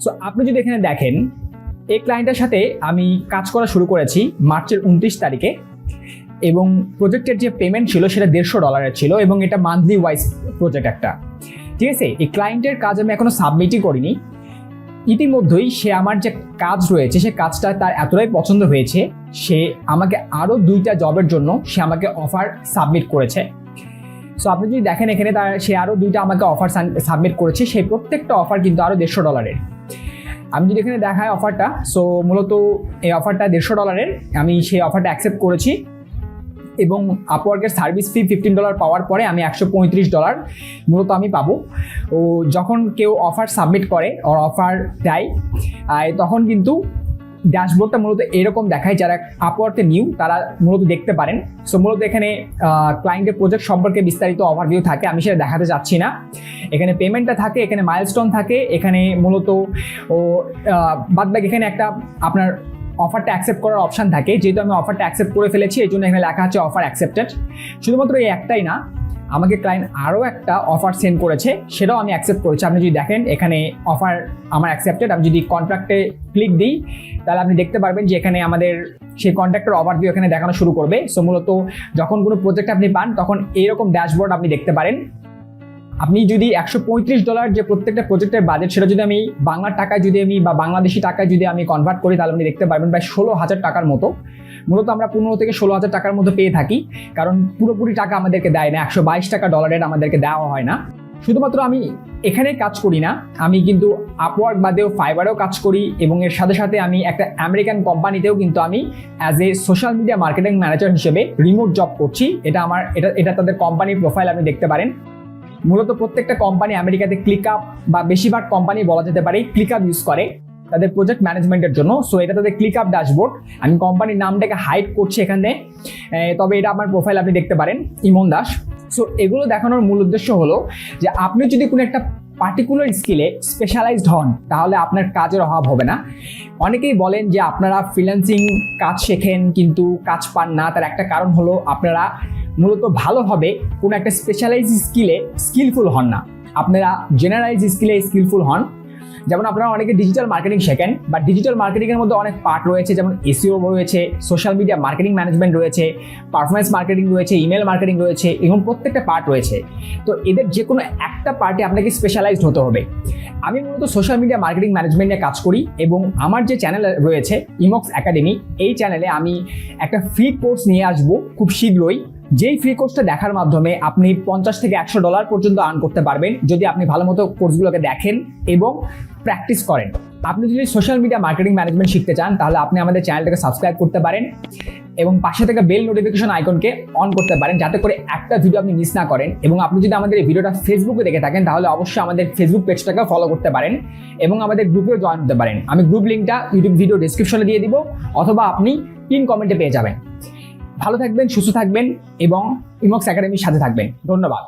So আপনি যদি এখানে দেখেন, এই ক্লায়েন্টের সাথে আমি কাজ করা শুরু করেছি মার্চের 29 তারিখে, এবং প্রজেক্টের যে পেমেন্ট ছিল সেটা $150 ছিল, এবং এটা মান্থলি ওয়াইজ প্রজেক্ট একটা। ঠিক আছে, এই ক্লায়েন্টের কাজ আমি এখনো সাবমিটই করিনি। ইতিমধ্যেই সে আমার যে কাজ রয়েছে সে কাজটা তার এতটাই পছন্দ হয়েছে, সে আমাকে আরও 2টা জবের জন্য সে আমাকে অফার সাবমিট করেছে। সো আপনি যদি দেখেন এখানে সে আরও 2টা আমাকে অফার সাবমিট করেছে, সেই প্রত্যেকটা অফার কিন্তু আরও $150। আমি যদি এখানে দেখাই অফারটা, সো মূলত এই অফারটা $150, আমি সেই অফারটা অ্যাকসেপ্ট করেছি, এবং আপওয়ার্কের সার্ভিস ফি $15 পাওয়ার পরে আমি $135 মূলত আমি পাবো। ও যখন কেউ অফার সাবমিট করে ওর অফার দেয়, তখন কিন্তু ড্যাশবোর্ডটা মূলত এরকম দেখায়। যারা আপওয়ার্কে নিউ তারা মূলত দেখতে পারেন। সো মূলত এখানে ক্লায়েন্টের প্রজেক্ট সম্পর্কে বিস্তারিত ওভারভিউ থাকে, আমি সেটা দেখাতে চাচ্ছি না। এখানে পেমেন্টটা থাকে, এখানে মাইলস্টোন থাকে, এখানে মূলত বাদবাকি এখানে একটা আপনার অফারটা অ্যাকসেপ্ট করার অপশান থাকে। যেহেতু আমি অফারটা অ্যাকসেপ্ট করে ফেলেছি এই জন্য এখানে লেখা আছে অফার অ্যাকসেপ্টেড। শুধুমাত্র এই একটাই না, আমাকে ক্লায়েন্ট আরও একটা অফার সেন্ড করেছে, সেটাও আমি অ্যাকসেপ্ট করেছি। আপনি যদি দেখেন এখানে অফার আমার অ্যাকসেপ্টেড, আমি যদি কন্ট্রাক্টে ক্লিক দিই তাহলে আপনি দেখতে পারবেন যে এখানে আমাদের সেই কন্ট্রাক্টের ওভারভিউ এখানে দেখানো শুরু করবে। সো মূলত যখন কোনো প্রজেক্ট আপনি পান তখন এইরকম ড্যাশবোর্ড আপনি দেখতে পারেন। আপনি যদি $135 যে প্রত্যেকটা প্রজেক্টের বাজেট, সেটা যদি আমি বাংলার টাকায় যদি আমি বা বাংলাদেশি টাকায় যদি আমি কনভার্ট করি তাহলে আপনি দেখতে পারবেন প্রায় 16,000 টাকার মতো। মূলত আমরা 15 থেকে 16,000 টাকার মতো পেয়ে থাকি, কারণ পুরোপুরি টাকা আমাদেরকে দেয় না, $122 আমাদেরকে দেওয়া হয় না। শুধুমাত্র আমি এখানে কাজ করি না, আমি কিন্তু আপওয়ার্ক বাদেও ফাইবারেও কাজ করি, এবং এর সাথে সাথে আমি একটা আমেরিকান কোম্পানিতেও কিন্তু আমি as a social media marketing manager হিসেবে রিমোট জব করছি। এটা তাদের কোম্পানির প্রোফাইল আপনি দেখতে পারেন। মূলত প্রত্যেকটা কোম্পানি আমেরিকাতে ক্লিকআপ বা বেশিরভাগ কোম্পানি বলা যেতে পারে ক্লিকআপ ইউজ করে তাদের প্রজেক্ট ম্যানেজমেন্টের জন্য। সো এটা তাদের ক্লিকআপ ড্যাশবোর্ড। আমি কোম্পানির নামটাকে হাইড করছি এখানে, তবে এটা আমার প্রোফাইল আপনি দেখতে পারেন, ইমন দাস। সো এগুলো দেখানোর মূল উদ্দেশ্য হলো যে আপনি যদি কোনো একটা পার্টিকুলার স্কিলে স্পেশালাইজড হন তাহলে আপনার কাজের অভাব হবে না। অনেকেই বলেন যে আপনারা ফ্রিল্যান্সিং কাজ শেখেন কিন্তু কাজ পান না, তার একটা কারণ হলো আপনারা মূলত ভালোভাবে কোনো একটা স্পেশালাইজ স্কিলে স্কিলফুল হন না, আপনারা জেনারেলাইজ স্কিলে স্কিলফুল হন। যেমন আপনারা অনেকে ডিজিটাল মার্কেটিং শেখেন, বা ডিজিটাল মার্কেটিংয়ের মধ্যে অনেক পার্ট রয়েছে, যেমন এসইও রয়েছে, সোশ্যাল মিডিয়া মার্কেটিং ম্যানেজমেন্ট রয়েছে, পারফরমেন্স মার্কেটিং রয়েছে, ইমেল মার্কেটিং রয়েছে, এবং প্রত্যেকটা পার্ট রয়েছে। তো এদের যে কোনো একটা পার্টে আপনাকে স্পেশালাইজড হতে হবে। আমি মূলত সোশ্যাল মিডিয়া মার্কেটিং ম্যানেজমেন্ট নিয়ে কাজ করি, এবং আমার যে চ্যানেল রয়েছে ইমক্স একাডেমি, এই চ্যানেলে আমি একটা ফ্রি কোর্স নিয়ে আসবো খুব শীঘ্রই, যেই ফ্রি কোর্সটা দেখার মাধ্যমে আপনি $50 থেকে $100 পর্যন্ত আর্ন করতে পারবেন যদি আপনি ভালো মতো কোর্সগুলোকে দেখেন এবং প্র্যাকটিস করেন। আপনি যদি সোশ্যাল মিডিয়া মার্কেটিং ম্যানেজমেন্ট শিখতে চান তাহলে আপনি আমাদের চ্যানেলটাকে সাবস্ক্রাইব করতে পারেন, এবং পাশে থেকে বেল নোটিফিকেশন আইকনকে অন করতে পারেন, যাতে করে একটা ভিডিও আপনি মিস না করেন। এবং আপনি যদি আমাদের এই ভিডিওটা ফেসবুকে দেখে থাকেন তাহলে অবশ্যই আমাদের ফেসবুক পেজটাকে ফলো করতে পারেন, এবং আমাদের গ্রুপেও জয়েন হতে পারেন। আমি গ্রুপ লিঙ্কটা ইউটিউব ভিডিও ডিসক্রিপশনে দিয়ে দিব, অথবা আপনি পিন কমেন্টে পেয়ে যাবেন। ভালো থাকবেন, সুস্থ থাকবেন, এবং ইমক্স একাডেমির সাথে থাকবেন। ধন্যবাদ।